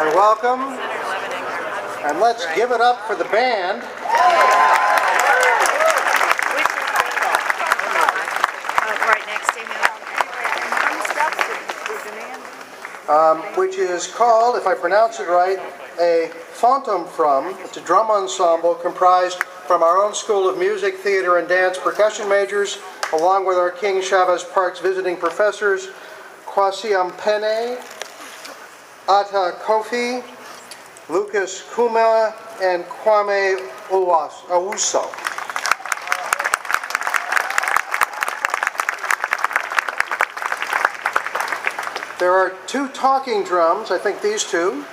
and welcome. And let's give it up for the band. Which is called, if I pronounce it right, a Phantom From. It's a drum ensemble comprised from our own School of Music, Theater, and Dance percussion majors, along with our King Chavez Park's visiting professors, Kwasi Ampene, Ata Kofi, Lucas Kuma, and Kwame Owusu. There are two talking drums, I think these two,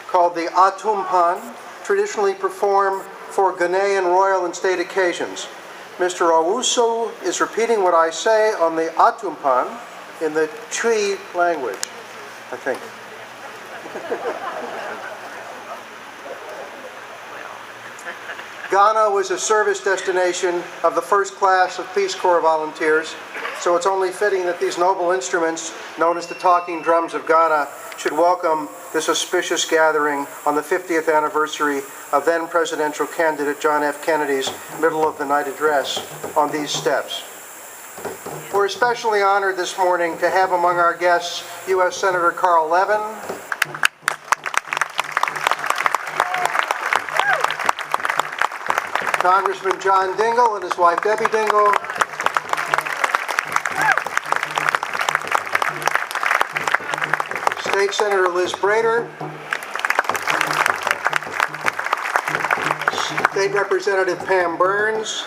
called the atumpan, traditionally performed for Ghanaian royal and state occasions. Mr. Owusu is repeating what I say on the atumpan in the Twi language, I think. Ghana was a service destination of the first class of Peace Corps volunteers, so it's only fitting that these noble instruments, known as the talking drums of Ghana, should welcome this auspicious gathering on the 50th anniversary of then presidential candidate John F. Kennedy's middle-of-the-night address on these steps. We're especially honored this morning to have among our guests U.S. Senator Carl Levin, Congressman John Dingell and his wife Debbie Dingell, State Senator Liz Brader, State Representative Pam Burns,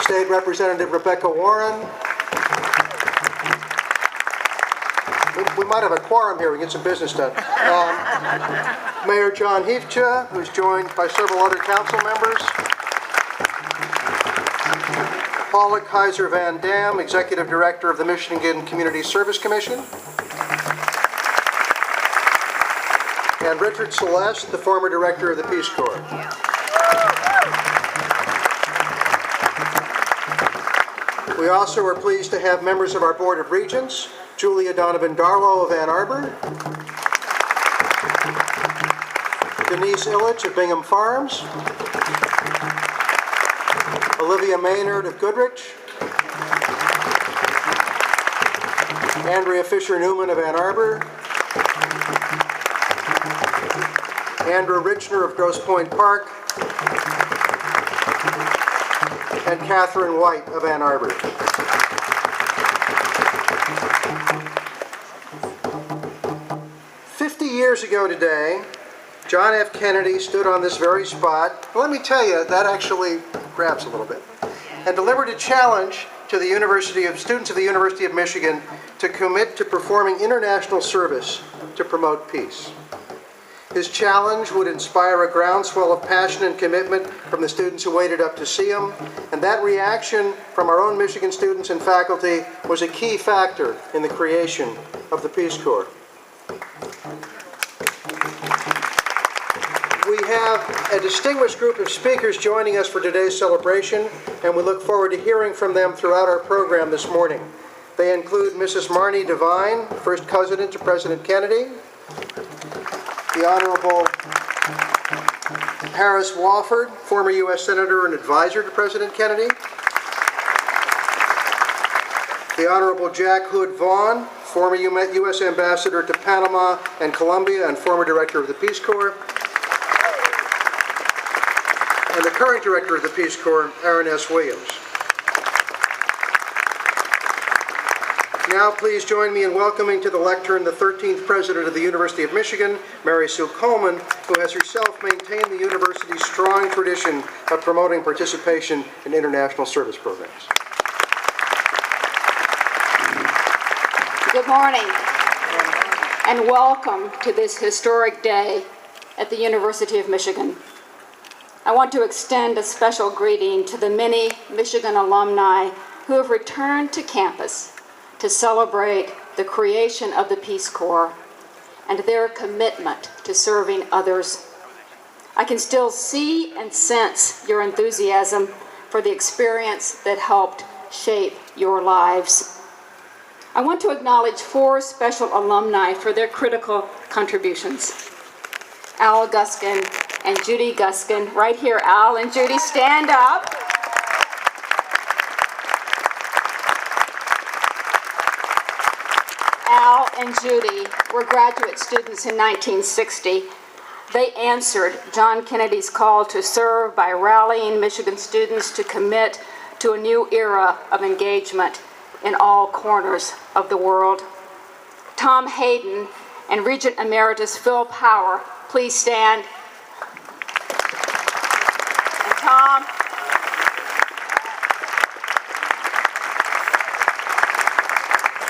State Representative Rebecca Warren. We might have a quorum here. We can get some business done. Mayor John Heifcha, who's joined by several other council members. Paula Kaiser Van Dam, Executive Director of the Michigan Community Service Commission. And Richard Celeste, the former Director of the Peace Corps. We also are pleased to have members of our Board of Regents, Julia Donovan Darlow of Ann Arbor, Denise Illich of Bingham Farms, Olivia Maynard of Goodrich, Andrea Fisher-Newman of Ann Arbor, Andrew Richner of Grosse Pointe Park, and Catherine White of Ann Arbor. Years ago today, John F. Kennedy stood on this very spot. Let me tell you, that actually grabs a little bit. And delivered a challenge to the students of the University of Michigan to commit to performing international service to promote peace. His challenge would inspire a groundswell of passion and commitment from the students who waited up to see him, and that reaction from our own Michigan students and faculty was a key factor in the creation of the Peace Corps. We have a distinguished group of speakers joining us for today's celebration, and we look forward to hearing from them throughout our program this morning. They include Mrs. Marnie Devine, first cousin to President Kennedy, the Honorable Harris Wofford, former U.S. Senator and advisor to President Kennedy, the Honorable Jack Hood Vaughn, former U.S. Ambassador to Panama and Colombia and former Director of the Peace Corps, and the current Director of the Peace Corps, Aaron S. Williams. Now please join me in welcoming to the lectern the 13th President of the University of Michigan, Mary Sue Coleman, who has herself maintained the university's strong tradition of promoting participation in international service programs. Good morning, and welcome to this historic day at the University of Michigan. I want to extend a special greeting to the many Michigan alumni who have returned to campus to celebrate the creation of the Peace Corps and their commitment to serving others. I can still see and sense your enthusiasm for the experience that helped shape your lives. I want to acknowledge 4 special alumni for their critical contributions. Al Guskin and Judy Guskin. Right here, Al and Judy, stand up. Al and Judy were graduate students in 1960. They answered John Kennedy's call to serve by rallying Michigan students to commit to a new era of engagement in all corners of the world. Tom Hayden and Regent Emeritus Phil Power, please stand. And Tom,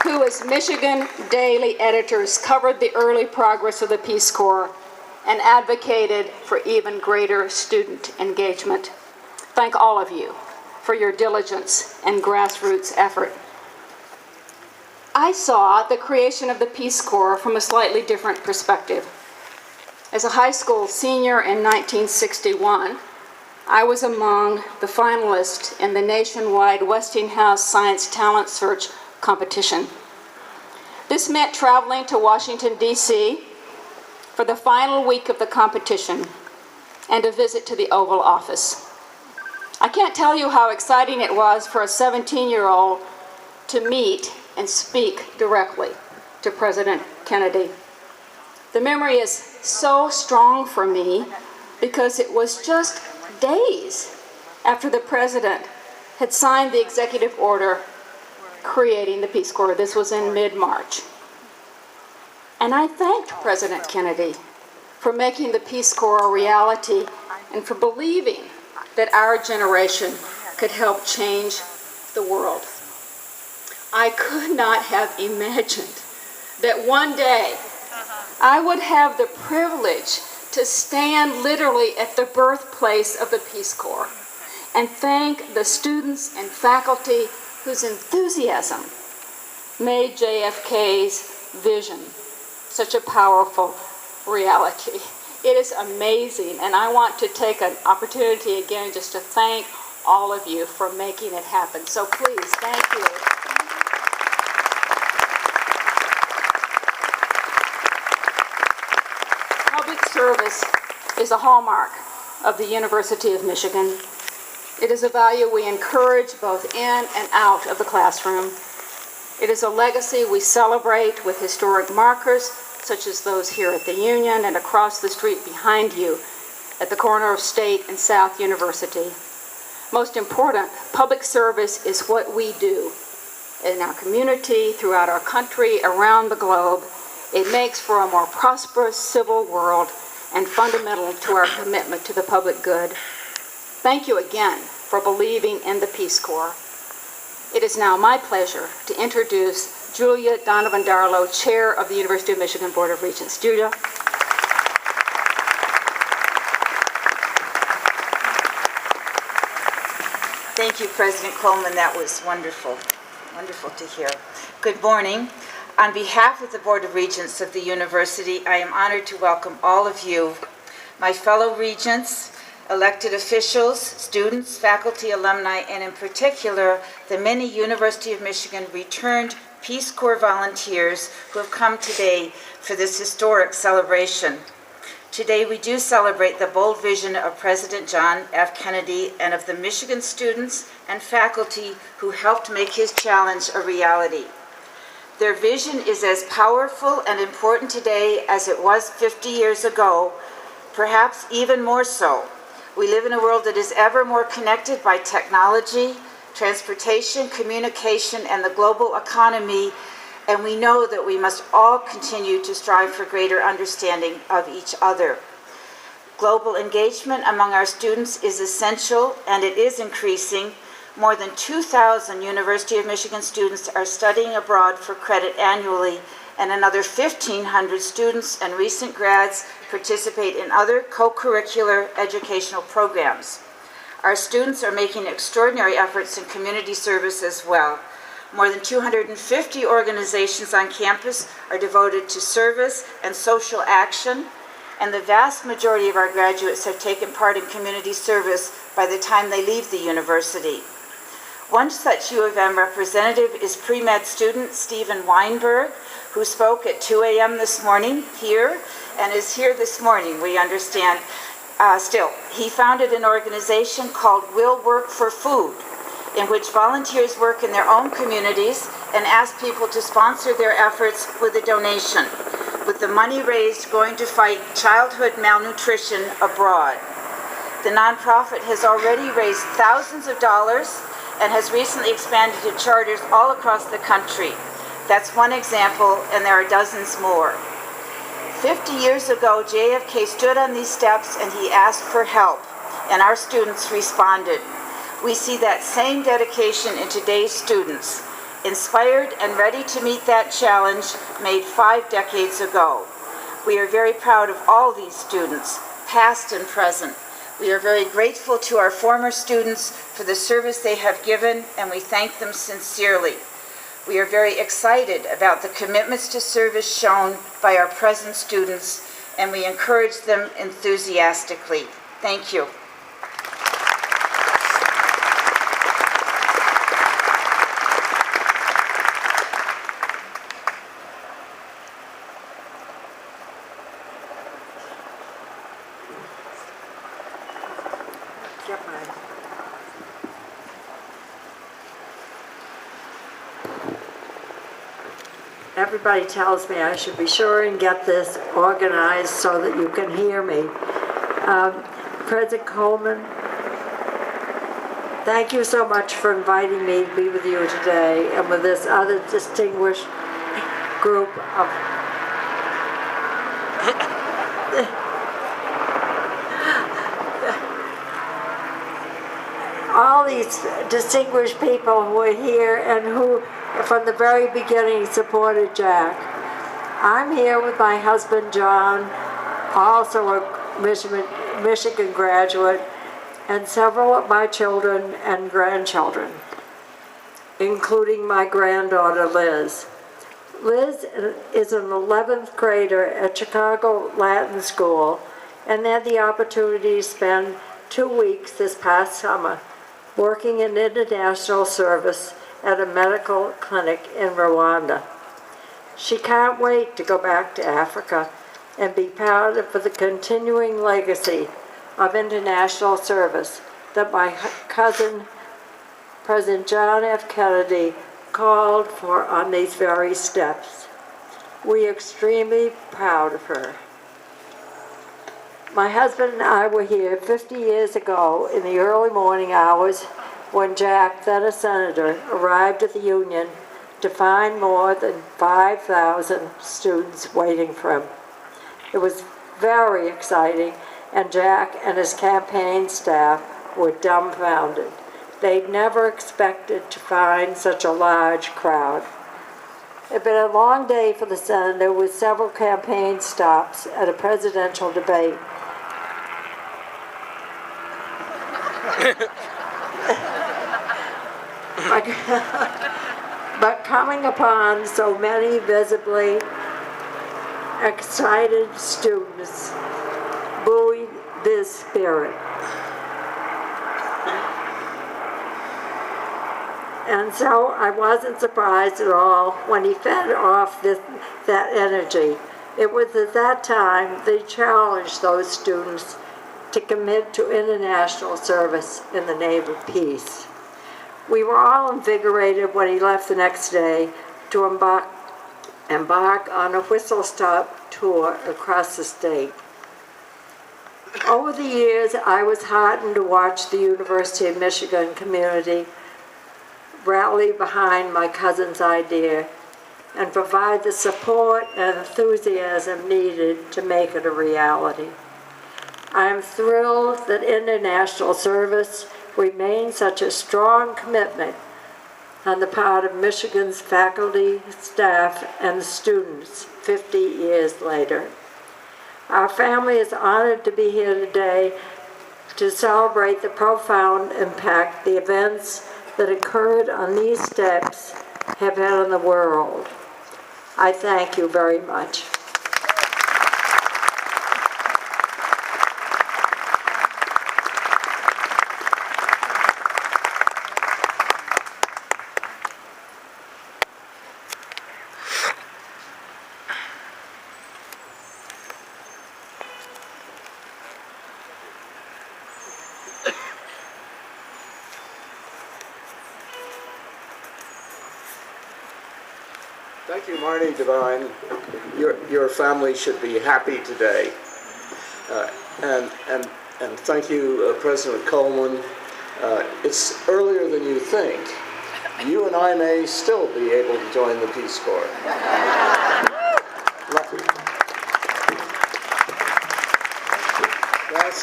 who as Michigan Daily editors covered the early progress of the Peace Corps and advocated for even greater student engagement. Thank all of you for your diligence and grassroots effort. I saw the creation of the Peace Corps from a slightly different perspective. As a high school senior in 1961, I was among the finalists in the nationwide Westinghouse Science Talent Search competition. This meant traveling to Washington, D.C. for the final week of the competition and a visit to the Oval Office. I can't tell you how exciting it was for a 17-year-old to meet and speak directly to President Kennedy. The memory is so strong for me because it was just days after the President had signed the executive order creating the Peace Corps. This was in mid-March. And I thanked President Kennedy for making the Peace Corps a reality and for believing that our generation could help change the world. I could not have imagined that one day I would have the privilege to stand literally at the birthplace of the Peace Corps and thank the students and faculty whose enthusiasm made JFK's vision such a powerful reality. It is amazing, and I want to take an opportunity again just to thank all of you for making it happen. So please, thank you. Public service is a hallmark of the University of Michigan. It is a value we encourage both in and out of the classroom. It is a legacy we celebrate with historic markers, such as those here at the Union and across the street behind you at the corner of State and South University. Most important, public service is what we do in our community, throughout our country, around the globe. It makes for a more prosperous civil world and fundamental to our commitment to the public good. Thank you again for believing in the Peace Corps. It is now my pleasure to introduce Julia Donovan-Darlow, Chair of the University of Michigan Board of Regents. Julia. Thank you, President Coleman. That was wonderful. Wonderful to hear. Good morning. On behalf of the Board of Regents of the University, I am honored to welcome all of you, my fellow regents, elected officials, students, faculty, alumni, and in particular, the many University of Michigan returned Peace Corps volunteers who have come today for this historic celebration. Today, we do celebrate the bold vision of President John F. Kennedy and of the Michigan students and faculty who helped make his challenge a reality. Their vision is as powerful and important today as it was 50 years ago, perhaps even more so. We live in a world that is ever more connected by technology, transportation, communication, and the global economy, and we know that we must all continue to strive for greater understanding of each other. Global engagement among our students is essential, and it is increasing. More than 2,000 University of Michigan students are studying abroad for credit annually, and another 1,500 students and recent grads participate in other co-curricular educational programs. Our students are making extraordinary efforts in community service as well. More than 250 organizations on campus are devoted to service and social action, and the vast majority of our graduates have taken part in community service by the time they leave the university. One such U of M representative is pre-med student Stephen Weinberg, who spoke at 2 a.m. this morning here, and is here this morning, we understand, still. He founded an organization called We'll Work for Food, in which volunteers work in their own communities and ask people to sponsor their efforts with a donation, with the money raised going to fight childhood malnutrition abroad. The nonprofit has already raised thousands of dollars and has recently expanded to charters all across the country. That's one example, and there are dozens more. 50 years ago, JFK stood on these steps and he asked for help, and our students responded. We see that same dedication in today's students. inspired and ready to meet that challenge made 5 decades ago. We are very proud of all these students, past and present. We are very grateful to our former students for the service they have given, and we thank them sincerely. We are very excited about the commitments to service shown by our present students, and we encourage them enthusiastically. Thank you. Everybody tells me I should be sure and get this organized so that you can hear me. President Coleman, thank you so much for inviting me to be with you today and with this other distinguished group of all these distinguished people who are here and who from the very beginning supported Jack. I'm here with my husband John, also a Michigan graduate, and several of my children and grandchildren, including my granddaughter Liz. Liz is an 11th grader at Chicago Latin School and had the opportunity to spend 2 weeks this past summer working in international service at a medical clinic in Rwanda. She can't wait to go back to Africa and be part of the continuing legacy of international service that my cousin, President John F. Kennedy, called for on these very steps. We are extremely proud of her. My husband and I were here 50 years ago in the early morning hours when Jack, then a senator, arrived at the Union to find more than 5,000 students waiting for him. It was very exciting, and Jack and his campaign staff were dumbfounded. They'd never expected to find such a large crowd. It had been a long day for the senator with several campaign stops at a presidential debate. But coming upon so many visibly excited students buoyed this spirit. And so I wasn't surprised at all when he fed off that energy. It was at that time they challenged those students to commit to international service in the name of peace. We were all invigorated when he left the next day to embark on a whistle-stop tour across the state. Over the years, I was heartened to watch the University of Michigan community rally behind my cousin's idea and provide the support and enthusiasm needed to make it a reality. I am thrilled that international service remains such a strong commitment on the part of Michigan's faculty, staff, and students 50 years later. Our family is honored to be here today to celebrate the profound impact the events that occurred on these steps have had on the world. I thank you very much. Thank you, Marnie Devine. Your family should be happy today. And thank you, President Coleman. It's earlier than you think. You and I may still be able to join the Peace Corps.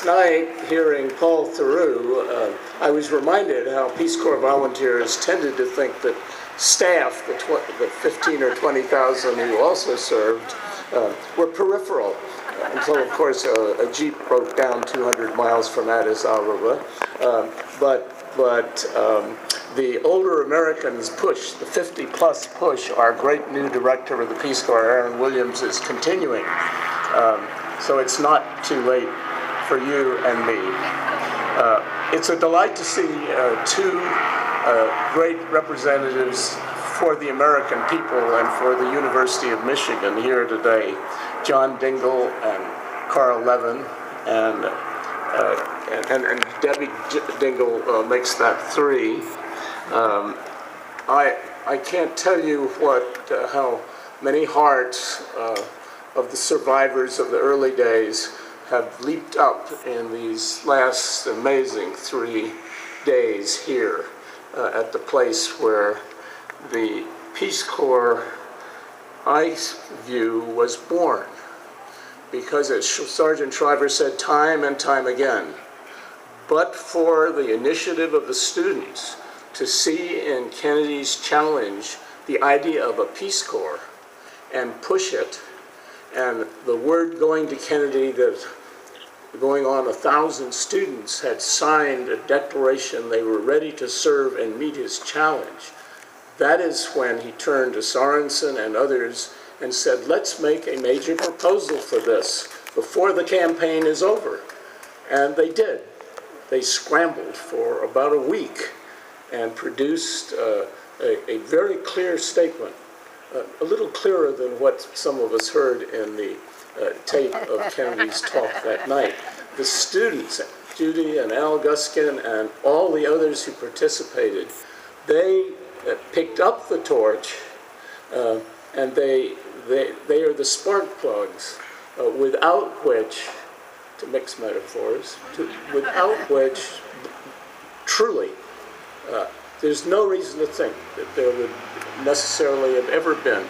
last night, hearing Paul Theroux, I was reminded how Peace Corps volunteers tended to think that staff, the 15 or 20,000 who also served, were peripheral. Until, of course, a Jeep broke down 200 miles from Addis Ababa. But the older Americans push, the 50-plus push, our great new director of the Peace Corps, Aaron Williams, is continuing. So it's not too late for you and me. It's a delight to see two great representatives for the American people and for the University of Michigan here today, John Dingell and Carl Levin, and Debbie Dingell makes that three. I can't tell you how many hearts of the survivors of the early days have leaped up in these last amazing 3 days here at the place where the Peace Corps, I view, was born. Because as Sergeant Shriver said time and time again, but for the initiative of the students to see in Kennedy's challenge the idea of a Peace Corps and push it, and the word going to Kennedy that going on 1,000 students had signed a declaration they were ready to serve and meet his challenge. That is when he turned to Sorensen and others and said, let's make a major proposal for this before the campaign is over. And they did. They scrambled for about a week and produced a very clear statement, a little clearer than what some of us heard in the tape of Kennedy's talk that night. The students, Judy and Al Guskin and all the others who participated, they picked up the torch and they are the spark plugs without which, to mix metaphors, without which truly there's no reason to think that there would necessarily have ever been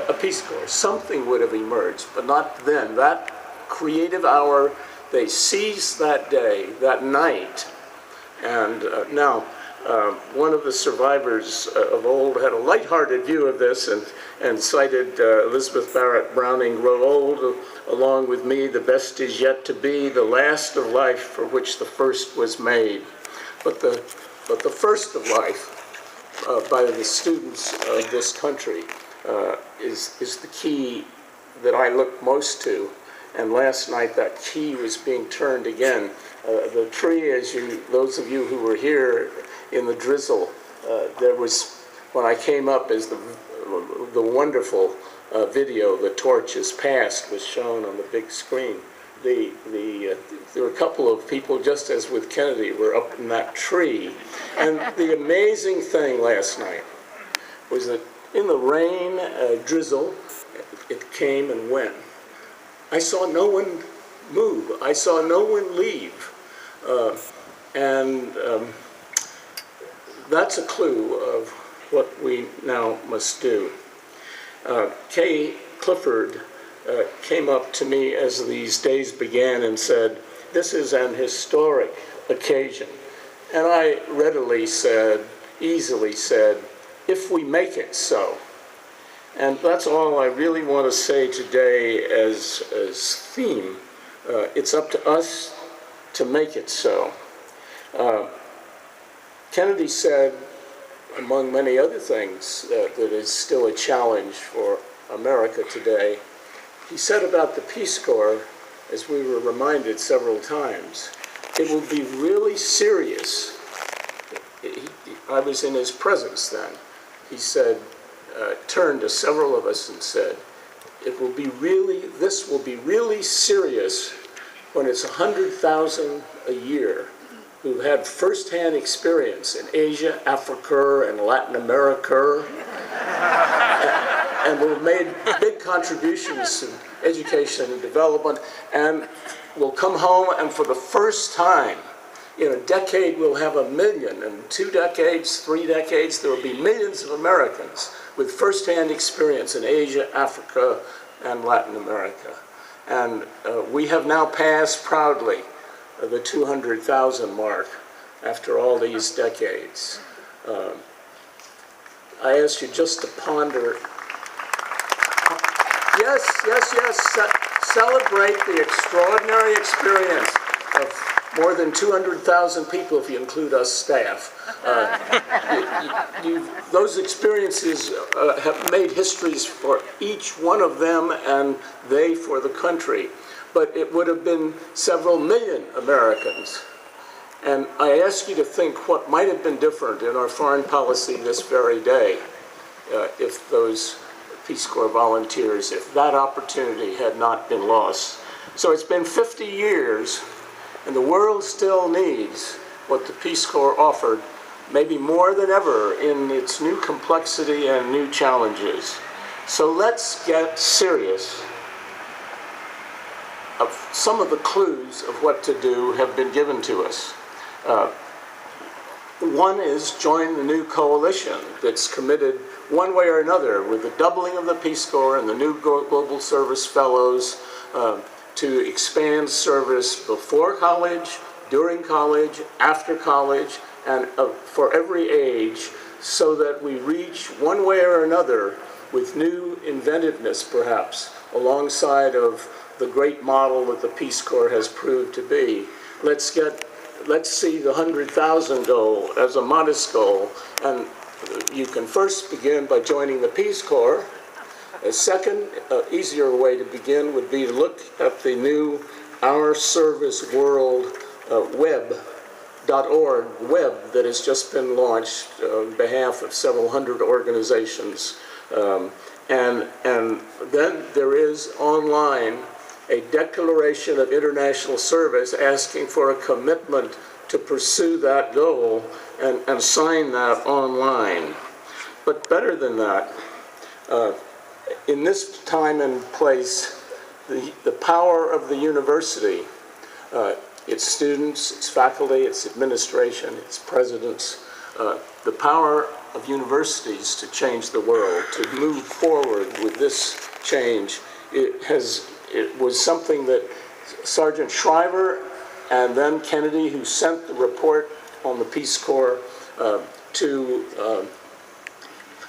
a Peace Corps. Something would have emerged, but not then. That creative hour, they seized that day, that night, and now one of the survivors of old had a lighthearted view of this and cited Elizabeth Barrett Browning wrote, "Old, along with me, the best is yet to be, the last of life for which the first was made." But the first of life by the students of this country is the key that I look most to. And last night that key was being turned again. The tree, those of you who were here in the drizzle, there was, when I came up, as the wonderful video, "The Torch is Passed," was shown on the big screen. There were a couple of people, just as with Kennedy, were up in that tree. And the amazing thing last night was that in the rain, drizzle, it came and went. I saw no one move. I saw no one leave. And that's a clue of what we now must do. Kay Clifford came up to me as these days began and said, "This is an historic occasion." And I readily said, easily said, "If we make it so." And that's all I really want to say today as theme. It's up to us to make it so. Kennedy said, among many other things that is still a challenge for America today, he said about the Peace Corps, as we were reminded several times, it will be really serious. I was in his presence then. He said, turned to several of us and said, this will be really serious when it's 100,000 a year who've had firsthand experience in Asia, Africa, and Latin America, and who've made big contributions to education and development, and will come home, and for the first time in a decade we'll have 1 million. In 2 decades, 3 decades, there will be millions of Americans with firsthand experience in Asia, Africa, and Latin America. And we have now passed proudly the 200,000 mark after all these decades. I ask you just to ponder. Yes. Celebrate the extraordinary experience of more than 200,000 people, if you include us staff. Those experiences have made histories for each one of them, and they for the country. But it would have been several million Americans. And I ask you to think what might have been different in our foreign policy this very day if those Peace Corps volunteers, if that opportunity had not been lost. So it's been 50 years, and the world still needs what the Peace Corps offered, maybe more than ever in its new complexity and new challenges. So let's get serious. Some of the clues of what to do have been given to us. One is join the new coalition that's committed one way or another with the doubling of the Peace Corps and the new Global Service Fellows to expand service before college, during college, after college, and for every age, so that we reach one way or another with new inventiveness, perhaps, alongside of the great model that the Peace Corps has proved to be. Let's see the 100,000 goal as a modest goal, and you can first begin by joining the Peace Corps. A second, easier way to begin would be to look at the new Our Service World web.org web that has just been launched on behalf of several hundred organizations. And then there is online a declaration of international service asking for a commitment to pursue that goal and sign that online. But better than that, in this time and place, the power of the university, its students, its faculty, its administration, its presidents, the power of universities to change the world, to move forward with this change, it was something that Sergeant Shriver and then Kennedy, who sent the report on the Peace Corps to,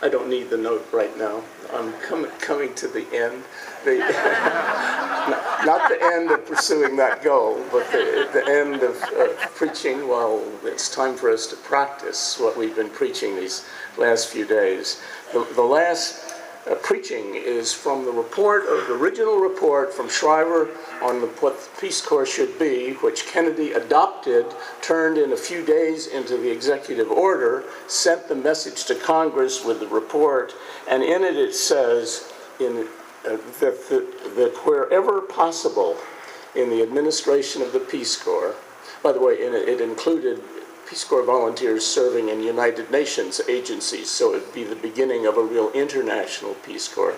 I don't need the note right now. I'm coming to the end. Not the end of pursuing that goal, but the end of preaching. Well, it's time for us to practice what we've been preaching these last few days. The last preaching is from the report, the original report from Shriver on what the Peace Corps should be, which Kennedy adopted, turned in a few days into the executive order, sent the message to Congress with the report, and in it says that wherever possible in the administration of the Peace Corps, by the way, it included Peace Corps volunteers serving in United Nations agencies, so it would be the beginning of a real international Peace Corps.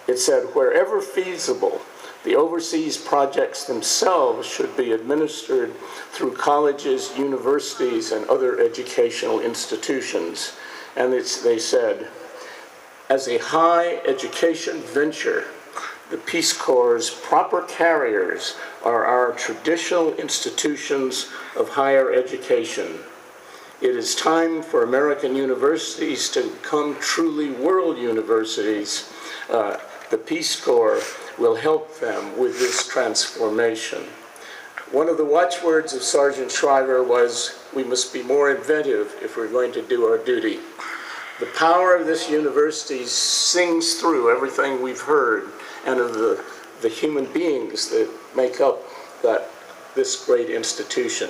It said, wherever feasible, the overseas projects themselves should be administered through colleges, universities, and other educational institutions. And they said, as a high education venture, the Peace Corps' proper carriers are our traditional institutions of higher education. It is time for American universities to become truly world universities. The Peace Corps will help them with this transformation. One of the watchwords of Sergeant Shriver was, we must be more inventive if we're going to do our duty. The power of this university sings through everything we've heard, and of the human beings that make up this great institution.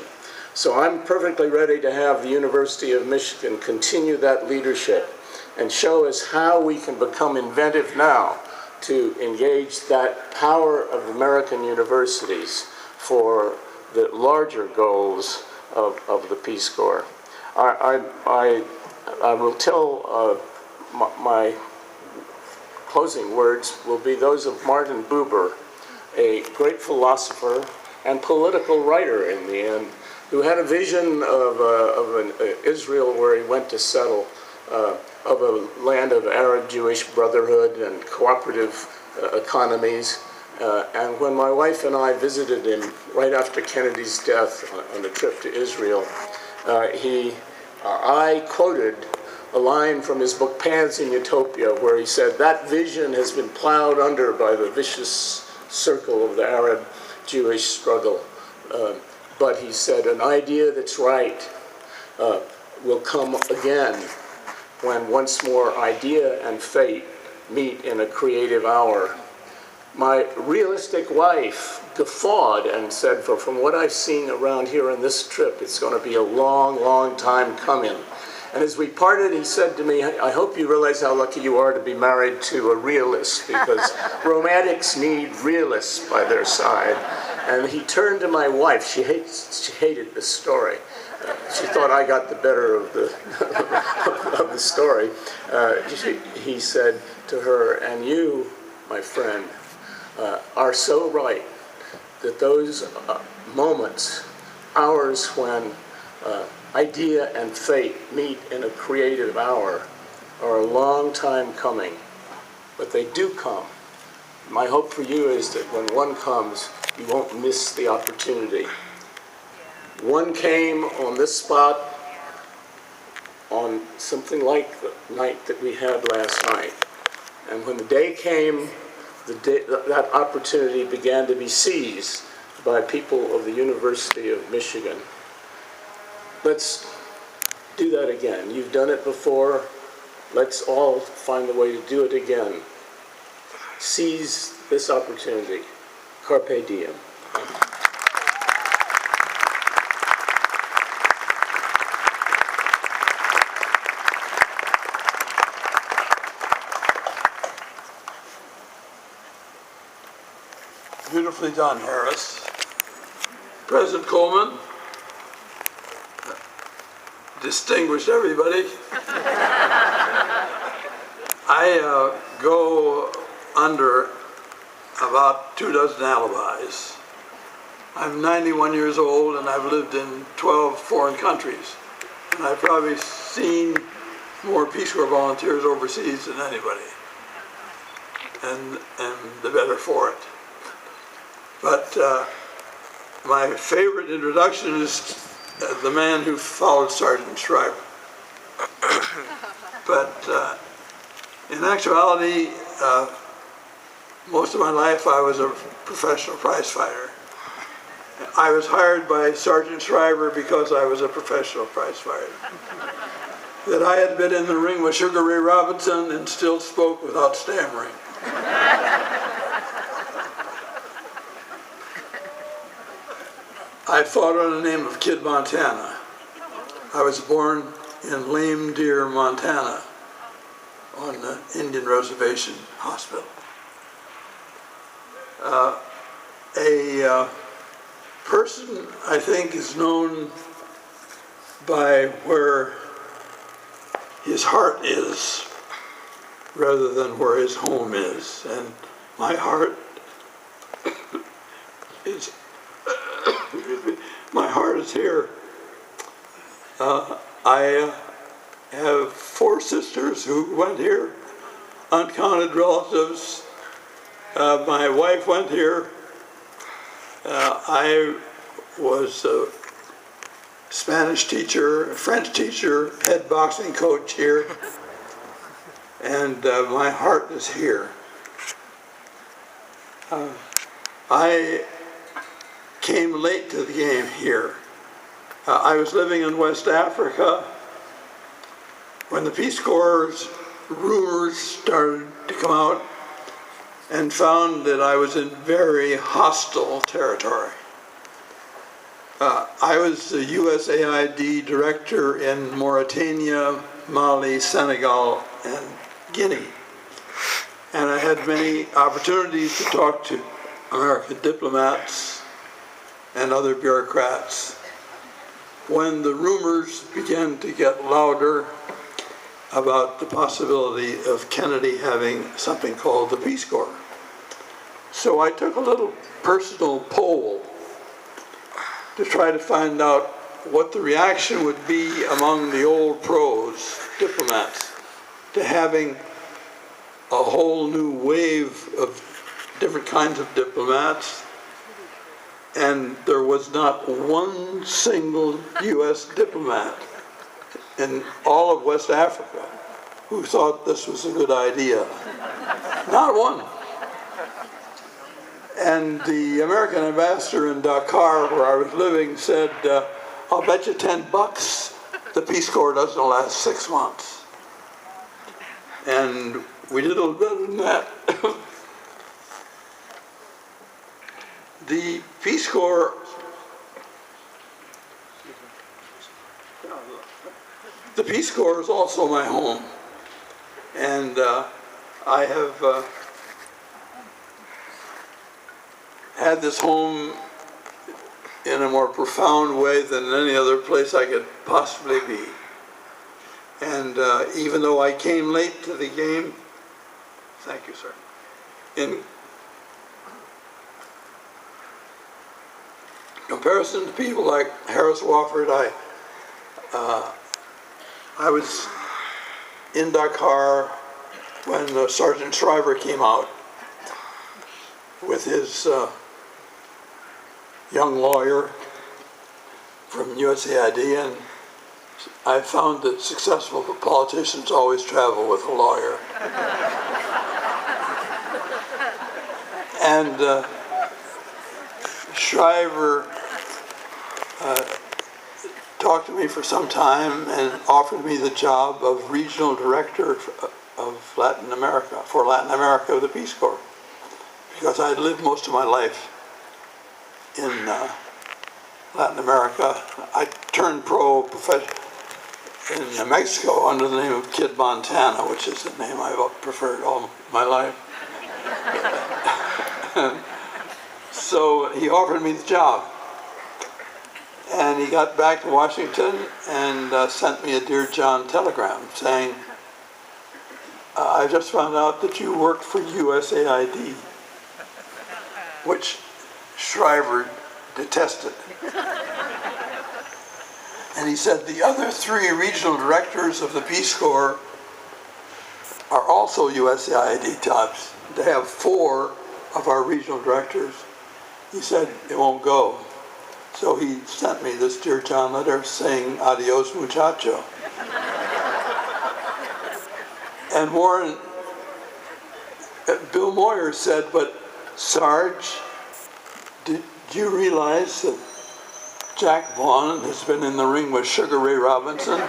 So I'm perfectly ready to have the University of Michigan continue that leadership and show us how we can become inventive now to engage that power of American universities for the larger goals of the Peace Corps. I will tell my closing words will be those of Martin Buber, a great philosopher and political writer in the end, who had a vision of an Israel where he went to settle, of a land of Arab-Jewish brotherhood and cooperative economies, And when my wife and I visited him right after Kennedy's death on a trip to Israel, I quoted a line from his book Paths in Utopia, where he said, "That vision has been plowed under by the vicious circle of the Arab-Jewish struggle." But he said, "An idea that's right will come again when once more idea and fate meet in a creative hour." My realistic wife guffawed and said, from what I've seen around here on this trip, it's going to be a long, long time coming. And as we parted, he said to me, "I hope you realize how lucky you are to be married to a realist, because romantics need realists by their side." And he turned to my wife. She hated this story. She thought I got the better of the of the story. He said to her, "And you, my friend, are so right that those moments, hours when idea and fate meet in a creative hour, are a long time coming, but they do come. My hope for you is that when one comes, you won't miss the opportunity." One came on this spot on something like the night that we had last night. And when the day came, that opportunity began to be seized by people of the University of Michigan. Let's do that again. You've done it before. Let's all find a way to do it again. Seize this opportunity. Carpe diem. Beautifully done, Harris. President Coleman, distinguished everybody. I go under about 24 alibis. I'm 91 years old and I've lived in 12 foreign countries. And I've probably seen more Peace Corps volunteers overseas than anybody. And the better for it. But my favorite introduction is the man who followed Sergeant Schreiber. But in actuality, most of my life I was a professional prize fighter. I was hired by Sergeant Schreiber because I was a professional prize fighter. That I had been in the ring with Sugar Ray Robinson and still spoke without stammering. I fought under the name of Kid Montana. I was born in Lame Deer, Montana, on the Indian Reservation Hospital. A person, I think, is known by where his heart is rather than where his home is. And my heart is my heart is here. I have 4 sisters who went here, uncounted relatives. My wife went here. I was a Spanish teacher, a French teacher, head boxing coach here, and my heart is here. I came late to the game here. I was living in West Africa when the Peace Corps rumors started to come out, and found that I was in very hostile territory. I was the USAID director in Mauritania, Mali, Senegal, and Guinea. And I had many opportunities to talk to American diplomats and other bureaucrats when the rumors began to get louder about the possibility of Kennedy having something called the Peace Corps. So I took a little personal poll to try to find out what the reaction would be among the old pros, diplomats, to having a whole new wave of different kinds of diplomats, and there was not one single U.S. diplomat in all of West Africa who thought this was a good idea. Not one. And the American ambassador in Dakar, where I was living, said, I'll bet you $10 the Peace Corps doesn't last 6 months. And we did a little better than that. The Peace Corps is also my home. And I have had this home in a more profound way than any other place I could possibly be. And even though I came late to the game, thank you, sir. In comparison to people like Harris Wofford, I was in Dakar when Sergeant Shriver came out with his young lawyer from USAID, and I found that successful politicians always travel with a lawyer. And Shriver talked to me for some time and offered me the job of regional director of Latin America, for Latin America of the Peace Corps, because I had lived most of my life in Latin America. I turned pro in Mexico under the name of Kid Montana, which is the name I've preferred all my life. So he offered me the job. And he got back to Washington and sent me a Dear John telegram saying, I just found out that you worked for USAID, which Shriver detested. And he said, the other 3 regional directors of the Peace Corps are also USAID types. They have 4 of our regional directors. He said, it won't go. So he sent me this Dear John letter saying, adios muchacho. And Bill Moyer said, but Sarge, did you realize that Jack Vaughn has been in the ring with Sugar Ray Robinson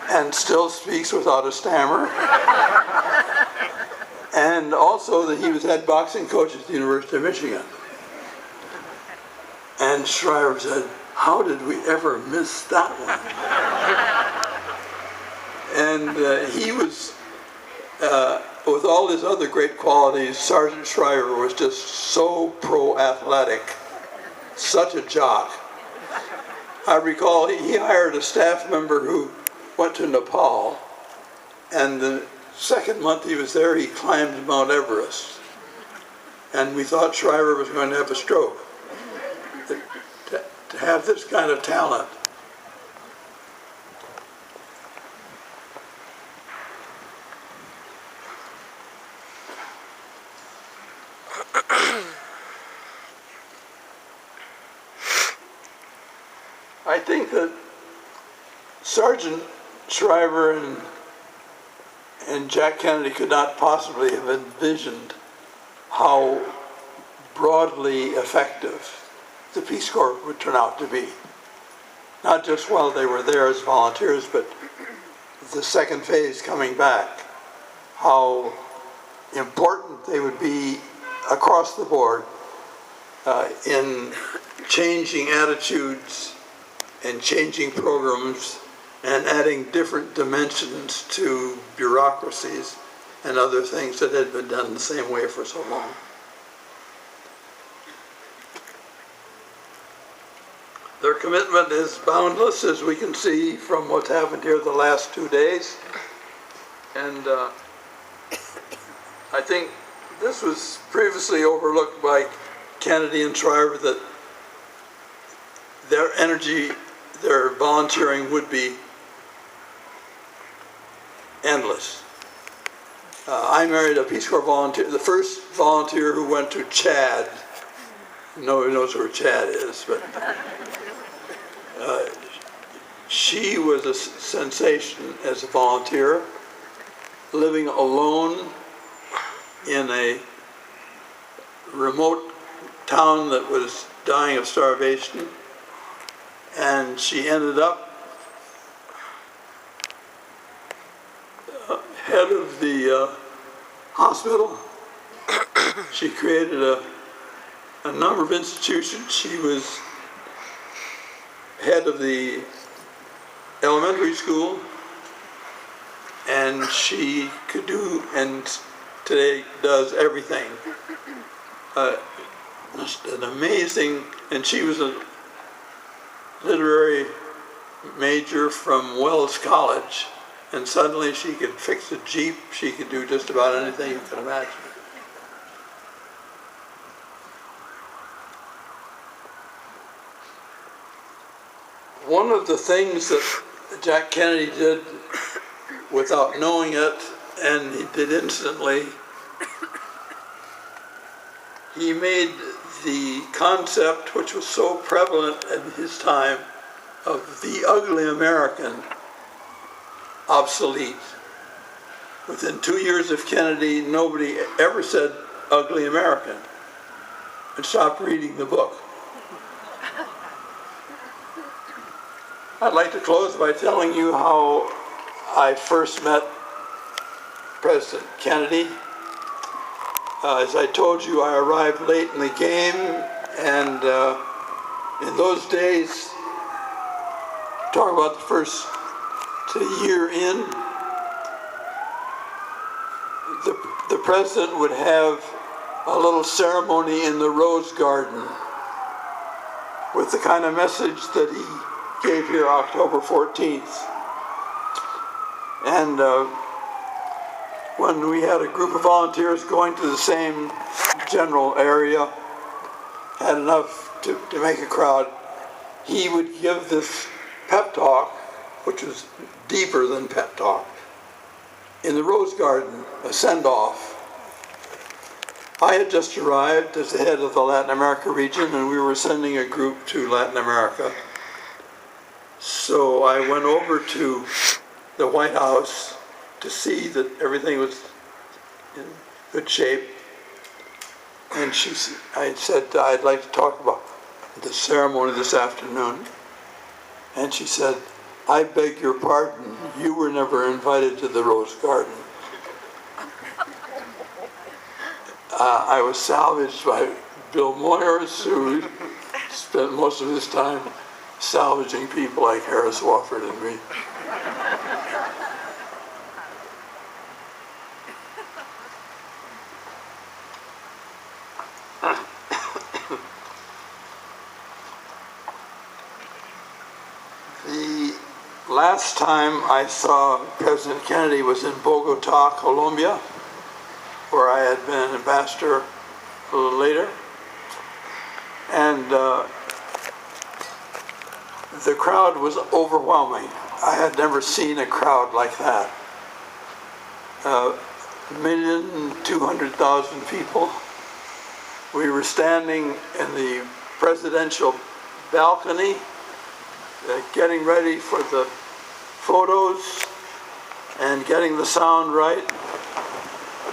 and still speaks without a stammer? And also that he was head boxing coach at the University of Michigan. And Shriver said, how did we ever miss that one? And he was, with all his other great qualities, Sergeant Shriver was just so pro-athletic, such a jock. I recall he hired a staff member who went to Nepal, and the second month he was there, he climbed Mount Everest. And we thought Shriver was going to have a stroke. To have this kind of talent. I think that Sergeant Shriver and Jack Kennedy could not possibly have envisioned how broadly effective the Peace Corps would turn out to be. Not just while they were there as volunteers, but the second phase coming back, how important they would be across the board in changing attitudes and changing programs and adding different dimensions to bureaucracies and other things that had been done the same way for so long. Their commitment is boundless, as we can see from what's happened here the last 2 days. And I think this was previously overlooked by Kennedy and Shriver, that their energy, their volunteering would be endless. I married a Peace Corps volunteer, the first volunteer who went to Chad. Nobody knows where Chad is, but she was a sensation as a volunteer, living alone in a remote town that was dying of starvation, and she ended up head of the hospital. She created a number of institutions. She was head of the elementary school, and she could do, and today does, everything. Just an amazing, and she was a literary major from Wells College, and suddenly she could fix a Jeep, she could do just about anything you can imagine. One of the things that Jack Kennedy did without knowing it, and he did instantly, he made the concept, which was so prevalent in his time, of the ugly American obsolete. Within 2 years of Kennedy, nobody ever said ugly American and stopped reading the book. I'd like to close by telling you how I first met President Kennedy. As I told you, I arrived late in the game, and in those days, talk about the first year in, the president would have a little ceremony in the Rose Garden with the kind of message that he gave here October 14th. And when we had a group of volunteers going to the same general area, had enough to make a crowd, he would give this pep talk, which was deeper than pep talk, in the Rose Garden, a send-off. I had just arrived as the head of the Latin America region, and we were sending a group to Latin America. So I went over to the White House to see that everything was in good shape. And I said, I'd like to talk about the ceremony this afternoon. And she said, I beg your pardon, you were never invited to the Rose Garden. I was salvaged by Bill Moyers, who spent most of his time salvaging people like Harris Wofford and me. The last time I saw President Kennedy was in Bogota, Colombia, where I had been ambassador a little later. And the crowd was overwhelming. I had never seen a crowd like that. 1,200,000 people. We were standing in the presidential balcony, getting ready for the photos and getting the sound right.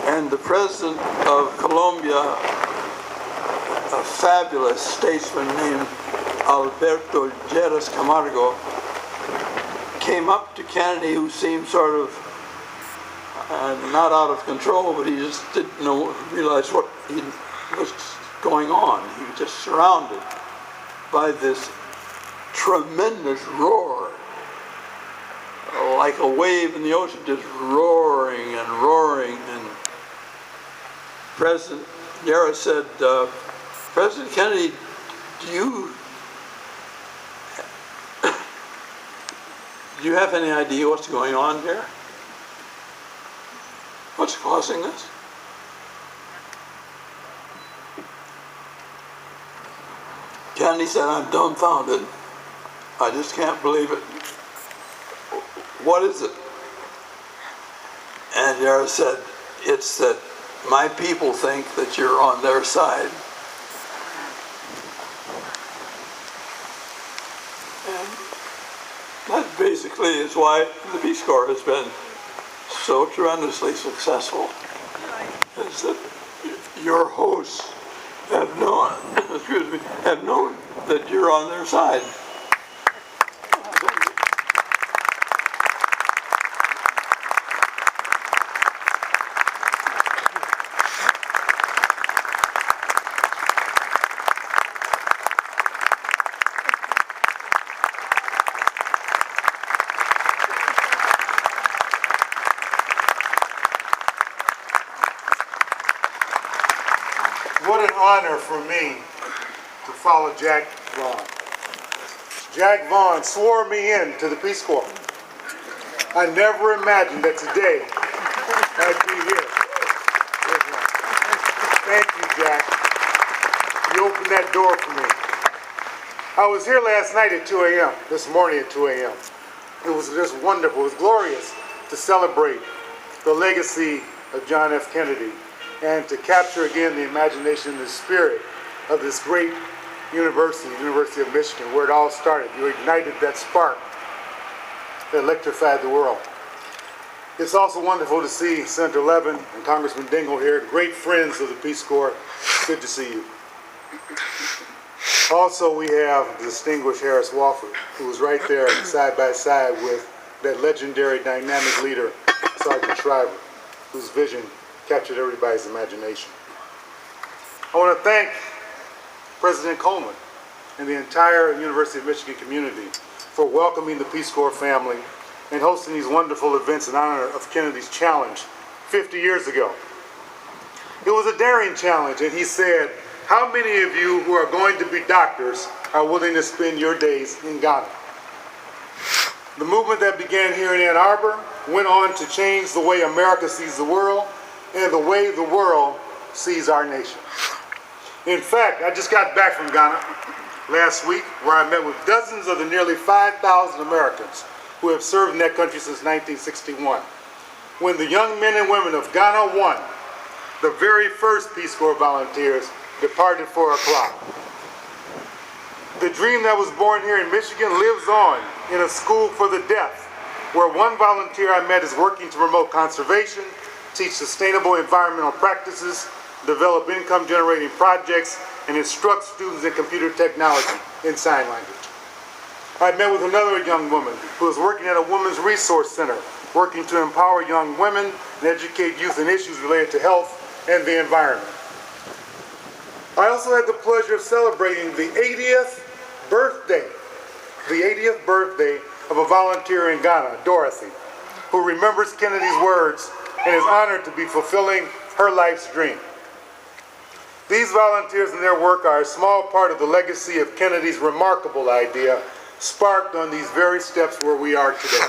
And the president of Colombia, a fabulous statesman named Alberto Lleras Camargo, came up to Kennedy, who seemed sort of not out of control, but he just didn't realize what was going on. He was just surrounded by this tremendous roar, like a wave in the ocean, just roaring and roaring. And President Lleras said, President Kennedy, do you have any idea what's going on here? What's causing this? Kennedy said, I'm dumbfounded. I just can't believe it. What is it? And Lleras said, It's that my people think that you're on their side. And that basically is why the Peace Corps has been so tremendously successful, is that your hosts have known, have known that you're on their side. What an honor for me to follow Jack Vaughn. Jack Vaughn swore me in to the Peace Corps. I never imagined that today I'd be here. Thank you, Jack. You opened that door for me. I was here last night at 2 a.m., this morning at 2 a.m. It was just wonderful. It was glorious to celebrate the legacy of John F. Kennedy and to capture again the imagination and the spirit of this great university, University of Michigan, where it all started. You ignited that spark that electrified the world. It's also wonderful to see Senator Levin and Congressman Dingell here, great friends of the Peace Corps. Good to see you. Also, we have the distinguished Harris Wofford, who was right there side by side with that legendary dynamic leader, Sergeant Shriver, whose vision captured everybody's imagination. I want to thank President Coleman and the entire University of Michigan community for welcoming the Peace Corps family and hosting these wonderful events in honor of Kennedy's challenge 50 years ago. It was a daring challenge, and he said, "How many of you who are going to be doctors are willing to spend your days in Ghana?" The movement that began here in Ann Arbor went on to change the way America sees the world and the way the world sees our nation. In fact, I just got back from Ghana last week, where I met with dozens of the nearly 5,000 Americans who have served in that country since 1961. When the young men and women of Ghana won, the very first Peace Corps volunteers departed for Accra. The dream that was born here in Michigan lives on in a school for the deaf, where one volunteer I met is working to promote conservation, teach sustainable environmental practices, develop income-generating projects, and instruct students in computer technology in sign language. I met with another young woman who is working at a women's resource center, working to empower young women and educate youth in issues related to health and the environment. I also had the pleasure of celebrating the 80th birthday of a volunteer in Ghana, Dorothy, who remembers Kennedy's words and is honored to be fulfilling her life's dream. These volunteers and their work are a small part of the legacy of Kennedy's remarkable idea, sparked on these very steps where we are today.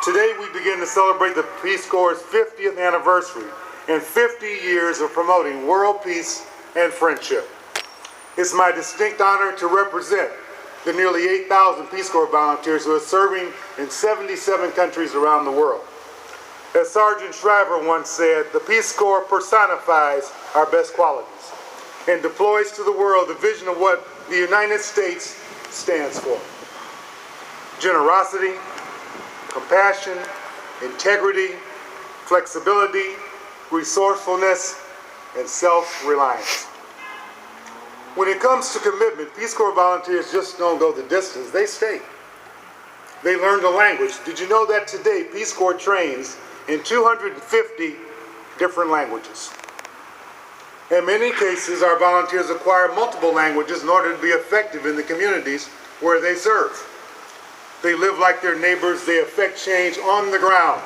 Today we begin to celebrate the Peace Corps' 50th anniversary and 50 years of promoting world peace and friendship. It's my distinct honor to represent the nearly 8,000 Peace Corps volunteers who are serving in 77 countries around the world. As Sergeant Shriver once said, the Peace Corps personifies our best qualities and deploys to the world the vision of what the United States stands for: generosity, compassion, integrity, flexibility, resourcefulness, and self-reliance. When it comes to commitment, Peace Corps volunteers just don't go the distance, they stay. They learn the language. Did you know that today Peace Corps trains in 250 different languages? In many cases, our volunteers acquire multiple languages in order to be effective in the communities where they serve. They live like their neighbors, they affect change on the ground.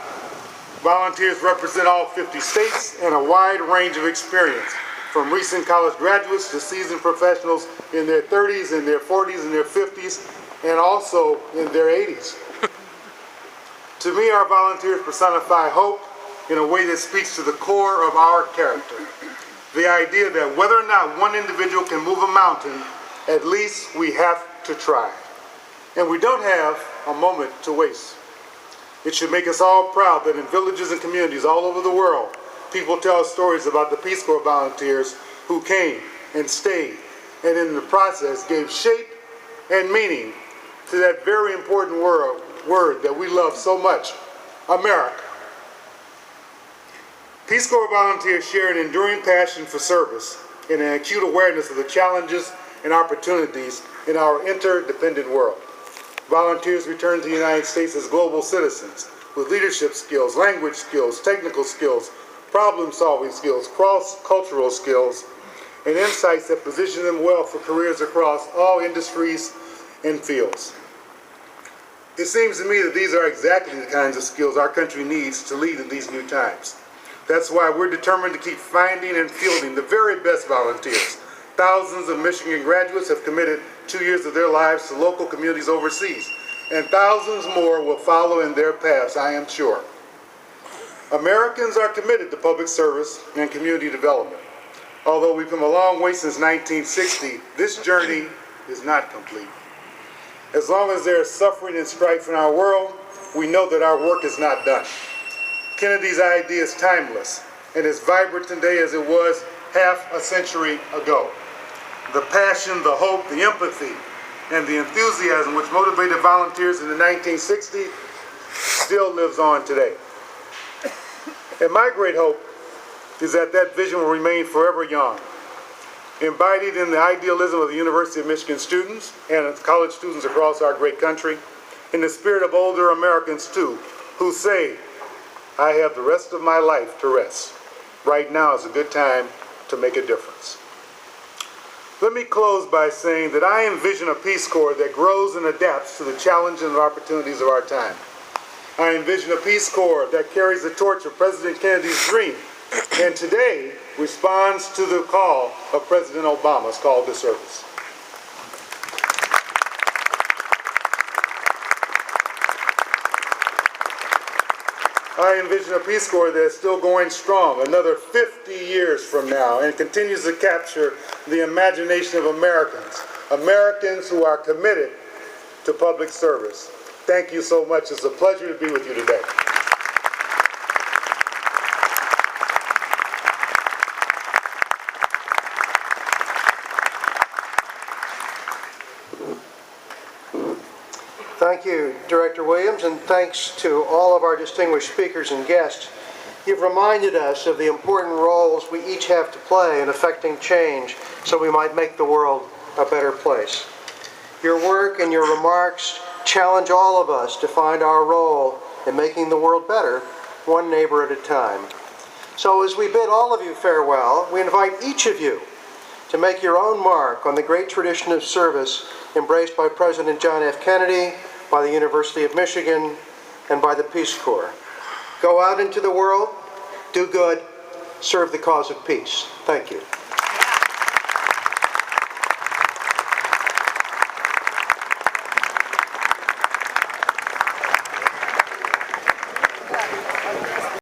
Volunteers represent all 50 states and a wide range of experience, from recent college graduates to seasoned professionals in their 30s, in their 40s, in their 50s, and also in their 80s. To me, our volunteers personify hope in a way that speaks to the core of our character. The idea that whether or not one individual can move a mountain, at least we have to try. And we don't have a moment to waste. It should make us all proud that in villages and communities all over the world, people tell stories about the Peace Corps volunteers who came and stayed, and in the process gave shape and meaning to that very important word that we love so much, America. Peace Corps volunteers share an enduring passion for service and an acute awareness of the challenges and opportunities in our interdependent world. Volunteers return to the United States as global citizens with leadership skills, language skills, technical skills, problem-solving skills, cross-cultural skills, and insights that position them well for careers across all industries and fields. It seems to me that these are exactly the kinds of skills our country needs to lead in these new times. That's why we're determined to keep finding and fielding the very best volunteers. Thousands of Michigan graduates have committed 2 years of their lives to local communities overseas, and thousands more will follow in their paths, I am sure. Americans are committed to public service and community development. Although we've come a long way since 1960, this journey is not complete. As long as there is suffering and strife in our world, we know that our work is not done. Kennedy's idea is timeless and as vibrant today as it was half a century ago. The passion, the hope, the empathy, and the enthusiasm which motivated volunteers in the 1960s still lives on today. And my great hope is that that vision will remain forever young, embodied in the idealism of the University of Michigan students and college students across our great country, in the spirit of older Americans too, who say, I have the rest of my life to rest. Right now is a good time to make a difference. Let me close by saying that I envision a Peace Corps that grows and adapts to the challenges and opportunities of our time. I envision a Peace Corps that carries the torch of President Kennedy's dream and today responds to the call of President Obama's call to service. I envision a Peace Corps that is still going strong another 50 years from now and continues to capture the imagination of Americans who are committed to public service. Thank you so much. It's a pleasure to be with you today. Thank you, Director Williams, and thanks to all of our distinguished speakers and guests. You've reminded us of the important roles we each have to play in affecting change so we might make the world a better place. Your work and your remarks challenge all of us to find our role in making the world better, one neighbor at a time. So as we bid all of you farewell, we invite each of you to make your own mark on the great tradition of service embraced by President John F. Kennedy, by the University of Michigan, and by the Peace Corps. Go out into the world, do good, serve the cause of peace. Thank you.